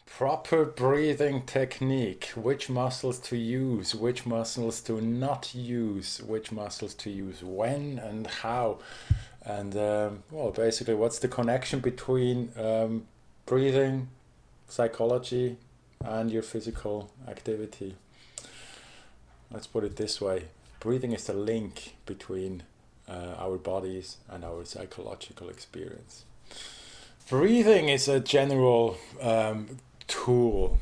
Proper breathing technique, which muscles to use, which muscles to not use, which muscles to use when and how. And well, basically, what's the connection between breathing, psychology, and your physical activity? Let's put it this way: breathing is the link between our bodies and our psychological experience. Breathing is a general tool.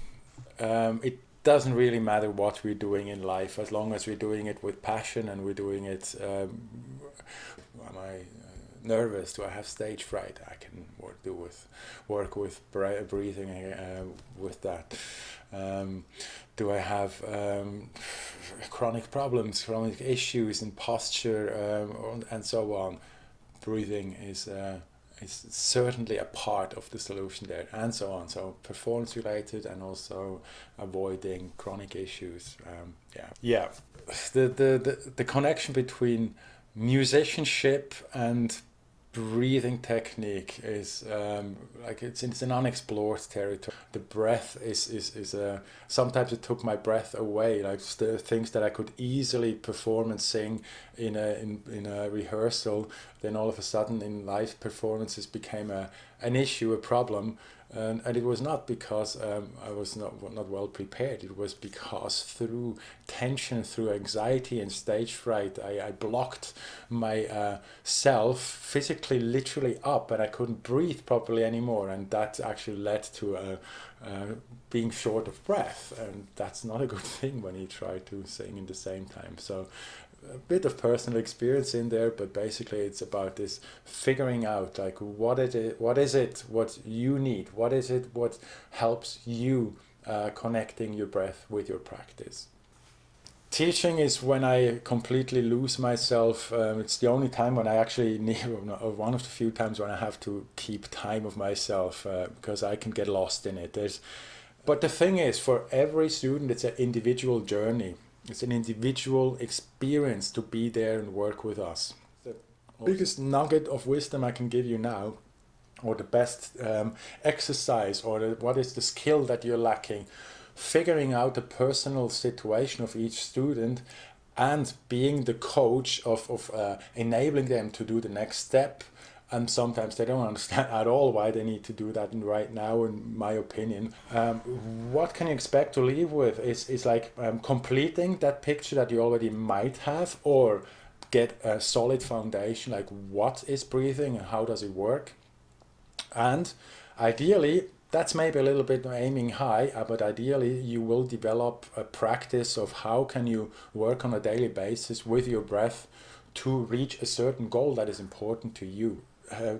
It doesn't really matter what we're doing in life, as long as we're doing it with passion and we're doing it. Am I nervous? Do I have stage fright? I can work with breathing with that. Do I have chronic problems, chronic issues in posture, and so on? Breathing is certainly a part of the solution there, and so on. So performance related, and also avoiding chronic issues. Yeah. The connection between musicianship and breathing technique is like it's an unexplored territory. The breath is sometimes it took my breath away, like the things that I could easily perform and sing in a rehearsal, then all of a sudden in live performances became an issue, a problem. And it was not because I was not well prepared. It was because through tension, through anxiety and stage fright, I blocked my self physically, literally up, and I couldn't breathe properly anymore. And that actually led to being short of breath, and that's not a good thing when you try to sing in the same time. So a bit of personal experience in there, but basically it's about this figuring out like what is it what you need, what is it what helps you connecting your breath with your practice. Teaching is when I completely lose myself. It's the only time when I actually need, one of the few times when I have to keep time of myself, because I can get lost in it. But the thing is, for every student, it's an individual journey. It's an individual experience to be there and work with us. The biggest nugget of wisdom I can give you now, or the best exercise, or what is the skill that you're lacking, figuring out the personal situation of each student and being the coach of enabling them to do the next step. And sometimes they don't understand at all why they need to do that right now, in my opinion. What can you expect to leave with is like completing that picture that you already might have, or get a solid foundation, like what is breathing and how does it work. And ideally, that's maybe a little bit aiming high, but ideally you will develop a practice of how can you work on a daily basis with your breath to reach a certain goal that is important to you.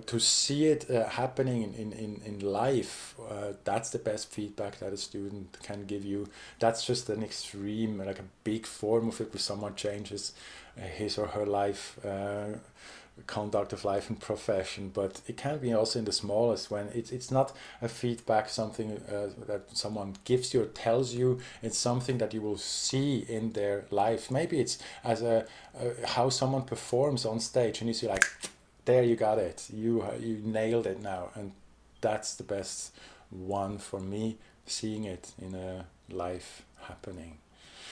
To see it happening in life, that's the best feedback that a student can give you. That's just an extreme, like a big form of it, where someone changes his or her life, conduct of life and profession. But it can be also in the smallest, when it's not a feedback, something that someone gives you or tells you. It's something that you will see in their life. Maybe it's as how someone performs on stage, and you see like, there, you got it. You nailed it now. And that's the best one for me, seeing it in a life happening.